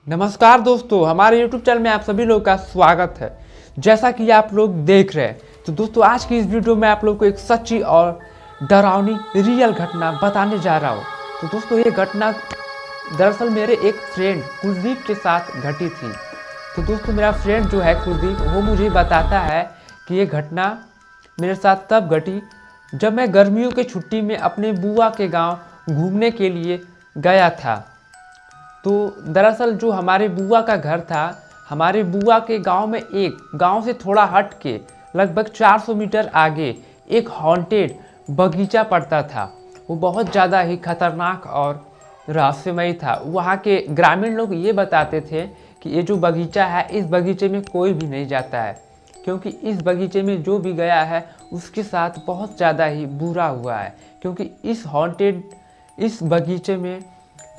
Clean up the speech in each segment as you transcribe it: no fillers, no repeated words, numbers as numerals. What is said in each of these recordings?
नमस्कार दोस्तों, हमारे YouTube चैनल में आप सभी लोगों का स्वागत है। जैसा कि आप लोग देख रहे हैं, तो दोस्तों आज की इस वीडियो में आप लोग को एक सच्ची और डरावनी रियल घटना बताने जा रहा हूँ। तो दोस्तों ये घटना दरअसल मेरे एक फ्रेंड कुलदीप के साथ घटी थी। तो दोस्तों मेरा फ्रेंड जो है कुलदीप, वो मुझे बताता है कि ये घटना मेरे साथ तब घटी जब मैं गर्मियों की छुट्टी में अपने बुआ के गाँव घूमने के लिए गया था। तो दरअसल जो हमारे बुआ का घर था, हमारे बुआ के गांव में एक गांव से थोड़ा हट के लगभग 400 मीटर आगे एक हॉन्टेड बगीचा पड़ता था। वो बहुत ज़्यादा ही खतरनाक और रहस्यमय था। वहाँ के ग्रामीण लोग ये बताते थे कि ये जो बगीचा है, इस बगीचे में कोई भी नहीं जाता है, क्योंकि इस बगीचे में जो भी गया है उसके साथ बहुत ज़्यादा ही बुरा हुआ है। क्योंकि इस बगीचे में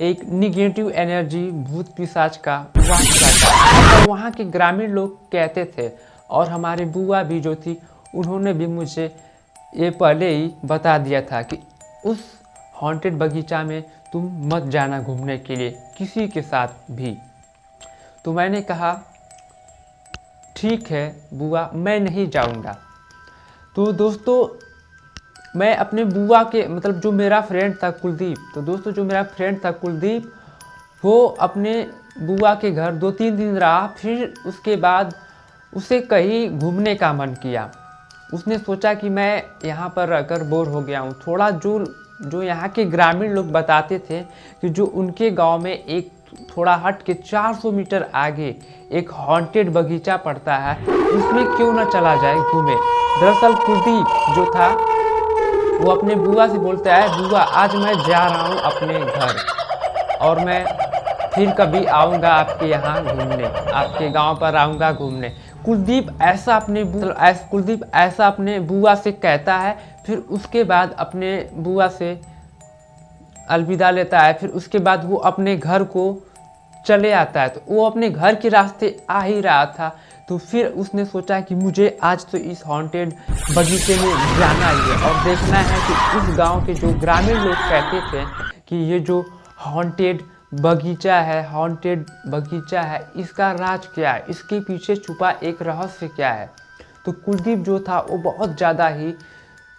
एक निगेटिव एनर्जी, भूत पिशाच का वास करता है, ऐसा वहाँ के ग्रामीण लोग कहते थे। और हमारे बुआ भी जो थी, उन्होंने भी मुझे ये पहले ही बता दिया था कि उस हॉन्टेड बगीचा में तुम मत जाना घूमने के लिए किसी के साथ भी। तो मैंने कहा ठीक है बुआ, मैं नहीं जाऊँगा। तो दोस्तों मैं अपने बुआ के जो मेरा फ्रेंड था कुलदीप, तो दोस्तों जो मेरा फ्रेंड था कुलदीप, वो अपने बुआ के घर 2-3 दिन रहा। फिर उसके बाद उसे कहीं घूमने का मन किया। उसने सोचा कि मैं यहाँ पर रहकर बोर हो गया हूँ। थोड़ा जो यहाँ के ग्रामीण लोग बताते थे कि जो उनके गांव में एक थोड़ा हट के 400 मीटर आगे एक हॉन्टेड बगीचा पड़ता है, उसमें क्यों ना चला जाए घूमे। दरअसल कुलदीप जो था वो अपने बुआ से बोलता है, बुआ आज मैं जा रहा हूँ अपने घर और मैं फिर कभी आऊँगा आपके यहाँ घूमने, आपके गांव पर आऊँगा घूमने। कुलदीप ऐसा अपने बुआ से कहता है। फिर उसके बाद अपने बुआ से अलविदा लेता है। फिर उसके बाद वो अपने घर को चले आता है। तो वो अपने घर के रास्ते आ ही रहा था, तो फिर उसने सोचा कि मुझे आज तो इस हॉन्टेड बगीचे में जाना ही है और देखना है कि इस गांव के जो ग्रामीण लोग कहते थे कि ये जो हॉन्टेड बगीचा है, इसका राज क्या है, इसके पीछे छुपा एक रहस्य क्या है। तो कुलदीप जो था वो बहुत ज़्यादा ही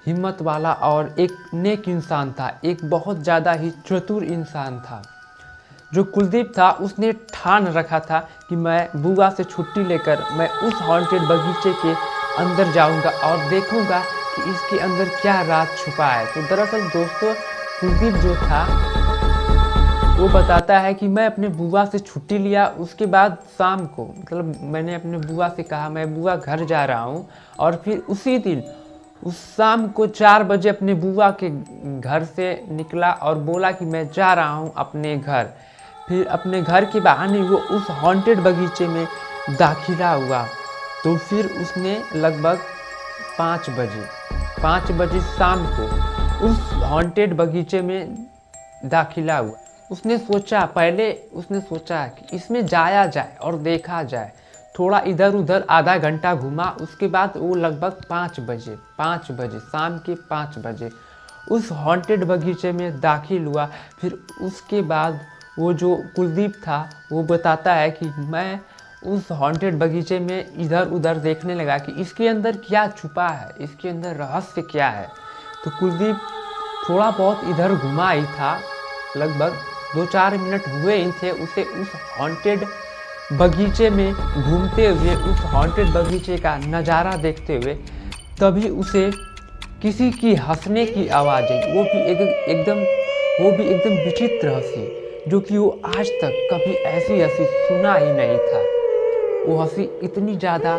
हिम्मत वाला और एक नेक इंसान था, एक बहुत ज़्यादा ही चतुर इंसान था। जो कुलदीप था उसने ठान रखा था कि मैं बुआ से छुट्टी लेकर मैं उस हॉन्टेड बगीचे के अंदर जाऊंगा और देखूंगा कि इसके अंदर क्या राज छुपा है। तो दरअसल दोस्तों कुलदीप जो था वो बताता है कि मैं अपने बुआ से छुट्टी लिया। उसके बाद शाम को मैंने अपने बुआ से कहा मैं बुआ घर जा रहा हूँ, और फिर उसी दिन उस शाम को 4 बजे अपने बुआ के घर से निकला और बोला कि मैं जा रहा हूँ अपने घर। फिर अपने घर के बहाने वो उस हॉन्टेड बगीचे में दाखिला हुआ। तो फिर उसने लगभग 5 बजे शाम को उस हॉन्टेड बगीचे में दाखिला हुआ। उसने सोचा कि इसमें जाया जाए और देखा जाए। थोड़ा इधर उधर आधा घंटा घूमा। उसके बाद वो लगभग 5 बजे शाम के 5 बजे उस हॉन्टेड बगीचे में दाखिल हुआ। फिर उसके बाद वो जो कुलदीप था वो बताता है कि मैं उस हॉन्टेड बगीचे में इधर उधर देखने लगा कि इसके अंदर क्या छुपा है, इसके अंदर रहस्य क्या है। तो कुलदीप थोड़ा बहुत इधर घुमा ही था, लगभग 2-4 मिनट हुए ही थे उसे उस हॉन्टेड बगीचे में घूमते हुए, उस हॉन्टेड बगीचे का नज़ारा देखते हुए। तभी उसे किसी की हंसने की आवाज़ आई, वो भी एकदम विचित्र हंसी, जो कि वो आज तक कभी ऐसी हंसी सुना ही नहीं था। वो हंसी इतनी ज़्यादा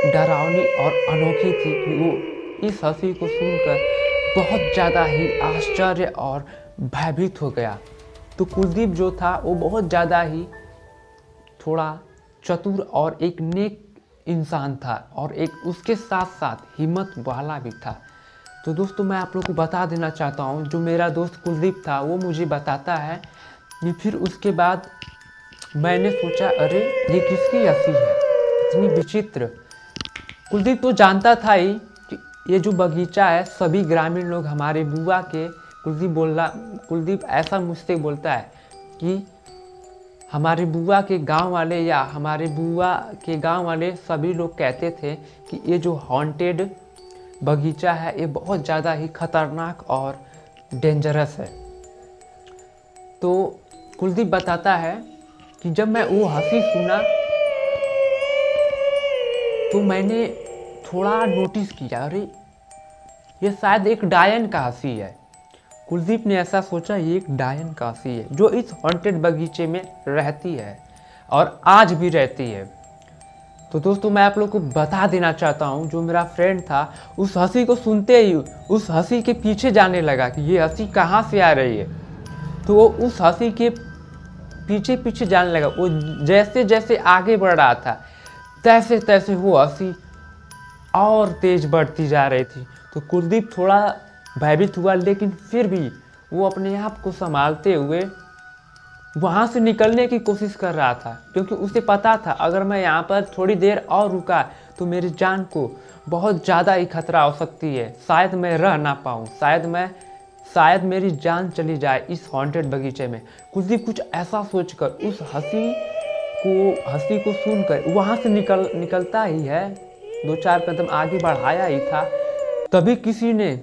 डरावनी और अनोखी थी कि वो इस हंसी को सुनकर बहुत ज़्यादा ही आश्चर्य और भयभीत हो गया। तो कुलदीप जो था वो बहुत ज़्यादा ही थोड़ा चतुर और एक नेक इंसान था, और एक उसके साथ साथ हिम्मत वाला भी था। तो दोस्तों मैं आप लोग को बता देना चाहता हूँ, जो मेरा दोस्त कुलदीप था वो मुझे बताता है कि फिर उसके बाद मैंने सोचा अरे ये किसकी हंसी है इतनी विचित्र। कुलदीप तो जानता था ही कि ये जो बगीचा है सभी ग्रामीण लोग हमारे बुआ के, कुलदीप ऐसा मुझसे बोलता है कि हमारे बुआ के गांव वाले या हमारे बुआ के गांव वाले सभी लोग कहते थे कि ये जो हॉन्टेड बगीचा है ये बहुत ज़्यादा ही खतरनाक और डेंजरस है। तो कुलदीप बताता है कि जब मैं वो हंसी सुना तो मैंने थोड़ा नोटिस किया, अरे ये शायद एक डायन का हंसी है। कुलदीप ने ऐसा सोचा ये एक डायन का हंसी है जो इस हॉन्टेड बगीचे में रहती है और आज भी रहती है। तो दोस्तों मैं आप लोग को बता देना चाहता हूँ, जो मेरा फ्रेंड था उस हंसी को सुनते ही उस हंसी के पीछे जाने लगा कि ये हंसी कहाँ से आ रही है। तो वो उस हंसी के पीछे पीछे जाने लगा। वो जैसे जैसे आगे बढ़ रहा था तैसे तैसे वो हंसी और तेज बढ़ती जा रही थी। तो कुलदीप थोड़ा भयभीत हुआ, लेकिन फिर भी वो अपने आप को संभालते हुए वहाँ से निकलने की कोशिश कर रहा था, क्योंकि उसे पता था अगर मैं यहाँ पर थोड़ी देर और रुका तो मेरी जान को बहुत ज़्यादा ही खतरा हो सकती है। शायद मैं रह ना पाऊँ, शायद मेरी जान चली जाए इस हॉन्टेड बगीचे में। कुलदीप कुछ ऐसा सोचकर उस हंसी को सुनकर वहाँ से निकलता ही है। 2-4 कदम आगे बढ़ाया ही था, तभी किसी ने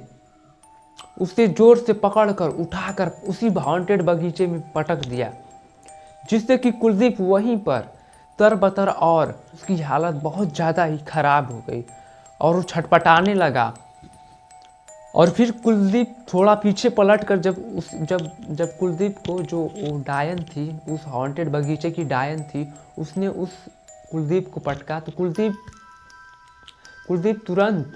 उसे जोर से पकड़कर उठाकर उसी हॉन्टेड बगीचे में पटक दिया, जिससे कि कुलदीप वहीं पर तरबतर और उसकी हालत बहुत ज़्यादा ही खराब हो गई और वो छटपटाने लगा। और फिर कुलदीप थोड़ा पीछे पलट कर जब कुलदीप को जो वो डायन थी, उस हॉन्टेड बगीचे की डायन थी, उसने उस कुलदीप को पटका तो कुलदीप तुरंत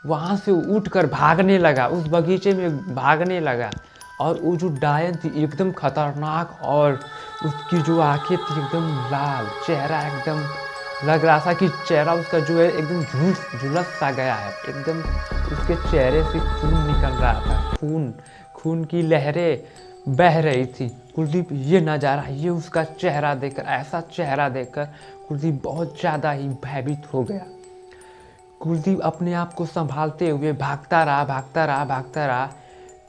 वहाँ से उठकर भागने लगा, उस बगीचे में भागने लगा। और वो जो डायन थी एकदम खतरनाक और उसकी जो आंखें थी एकदम लाल, चेहरा एकदम लग रहा था कि चेहरा उसका जो है एकदम झुलस सा गया है, एकदम उसके चेहरे से खून निकल रहा था, खून की लहरें बह रही थी। कुलदीप ये नज़ारा, ये उसका चेहरा देखकर, ऐसा चेहरा देखकर कुलदीप बहुत ज़्यादा ही भयभीत हो गया। कुलदीप अपने आप को संभालते हुए भागता रहा।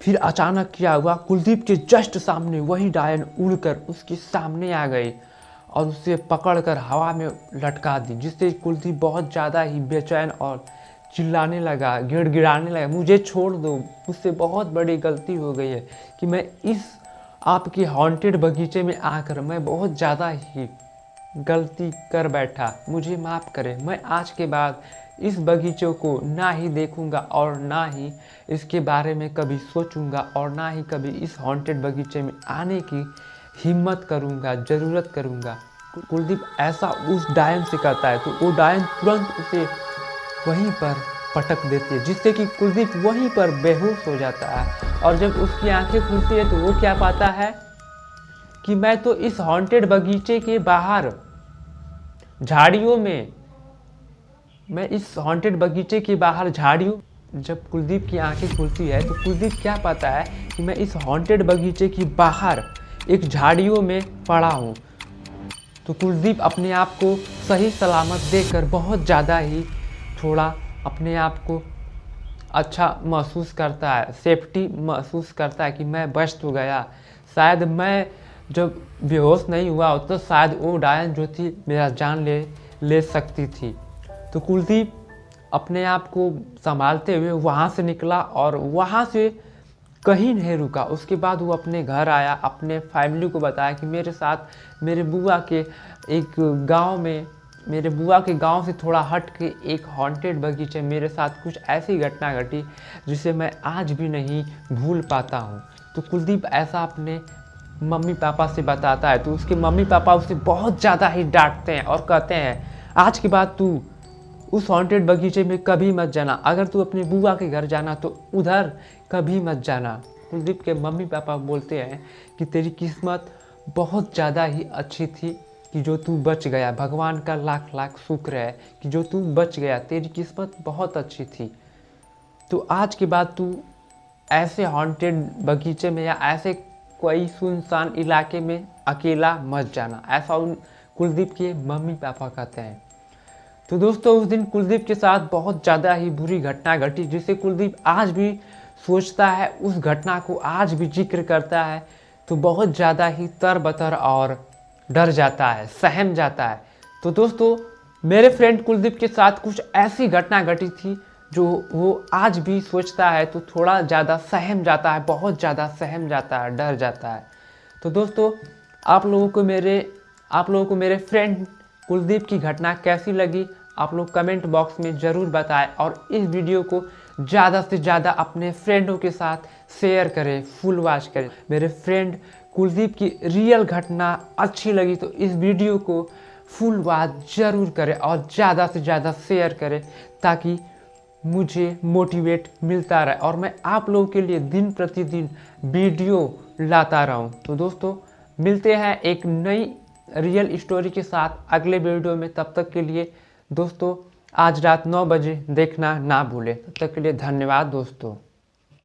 फिर अचानक क्या हुआ, कुलदीप के जस्ट सामने वही डायन उड़कर उसके सामने आ गई और उसे पकड़कर हवा में लटका दी, जिससे कुलदीप बहुत ज़्यादा ही बेचैन और चिल्लाने लगा, गिड़गिड़ाने लगा, मुझे छोड़ दो, मुझसे बहुत बड़ी गलती हो गई है कि मैं इस आपके हॉन्टेड बगीचे में आकर मैं बहुत ज़्यादा ही गलती कर बैठा, मुझे माफ़ करें। मैं आज के बाद इस बगीचे को ना ही देखूंगा और ना ही इसके बारे में कभी सोचूंगा और ना ही कभी इस हॉन्टेड बगीचे में आने की हिम्मत करूंगा, ज़रूरत करूंगा। कुलदीप ऐसा उस डायन से कहता है तो वो डायन तुरंत उसे वहीं पर पटक देती है, जिससे कि कुलदीप वहीं पर बेहोश हो जाता है। और जब उसकी आंखें खुलती है तो वो क्या पाता है कि मैं तो इस हॉन्टेड बगीचे के बाहर झाड़ियों में, मैं इस हॉन्टेड बगीचे के बाहर झाड़ियों, जब कुलदीप की आंखें खुलती है तो कुलदीप क्या पाता है कि मैं इस हॉन्टेड बगीचे के बाहर एक झाड़ियों में पड़ा हूँ। तो कुलदीप अपने आप को सही सलामत देखकर बहुत ज़्यादा ही थोड़ा अपने आप को अच्छा महसूस करता है, सेफ्टी महसूस करता है कि मैं बच तो गया। शायद मैं जब बेहोश नहीं हुआ तो शायद वो डायन जो थी मेरा जान ले सकती थी। तो कुलदीप अपने आप को संभालते हुए वहाँ से निकला और वहाँ से कहीं नहीं रुका। उसके बाद वो अपने घर आया, अपने फैमिली को बताया कि मेरे साथ मेरे बुआ के एक गांव में, मेरे बुआ के गांव से थोड़ा हट के एक हॉन्टेड बगीचे मेरे साथ कुछ ऐसी घटना घटी जिसे मैं आज भी नहीं भूल पाता हूँ। तो कुलदीप ऐसा अपने मम्मी पापा से बताता है तो उसके मम्मी पापा उसे बहुत ज़्यादा ही डांटते हैं और कहते हैं आज के बाद तू उस हॉन्टेड बगीचे में कभी मत जाना, अगर तू अपनी बुआ के घर जाना तो उधर कभी मत जाना। कुलदीप के मम्मी पापा बोलते हैं कि तेरी किस्मत बहुत ज़्यादा ही अच्छी थी कि जो तू बच गया, भगवान का लाख लाख शुक्र है कि जो तू बच गया, तेरी किस्मत बहुत अच्छी थी। तो आज के बाद तू ऐसे हॉन्टेड बगीचे में या ऐसे कोई सुनसान इलाके में अकेला मत जाना, ऐसा उन कुलदीप के मम्मी पापा कहते हैं। तो दोस्तों उस दिन कुलदीप के साथ बहुत ज़्यादा ही बुरी घटना घटी, जिसे कुलदीप आज भी सोचता है, उस घटना को आज भी जिक्र करता है, तो बहुत ज़्यादा ही तरबतर और डर जाता है, सहम जाता है। तो दोस्तों मेरे फ्रेंड कुलदीप के साथ कुछ ऐसी घटना घटी थी जो वो आज भी सोचता है तो थोड़ा ज़्यादा सहम जाता है, बहुत ज़्यादा सहम जाता है, डर जाता है। तो दोस्तों आप लोगों को मेरे फ्रेंड कुलदीप की घटना कैसी लगी आप लोग कमेंट बॉक्स में ज़रूर बताएं और इस वीडियो को ज़्यादा से ज़्यादा अपने फ्रेंडों के साथ शेयर करें, फुल वॉच करें। मेरे फ्रेंड कुलदीप की रियल घटना अच्छी लगी तो इस वीडियो को फुल वॉच ज़रूर करें और ज़्यादा से ज़्यादा शेयर करें ताकि मुझे मोटिवेट मिलता रहे और मैं आप लोगों के लिए दिन प्रतिदिन वीडियो लाता रहूं। तो दोस्तों मिलते हैं एक नई रियल स्टोरी के साथ अगले वीडियो में। तब तक के लिए दोस्तों आज रात 9 बजे देखना ना भूलें। तब तक के लिए धन्यवाद दोस्तों।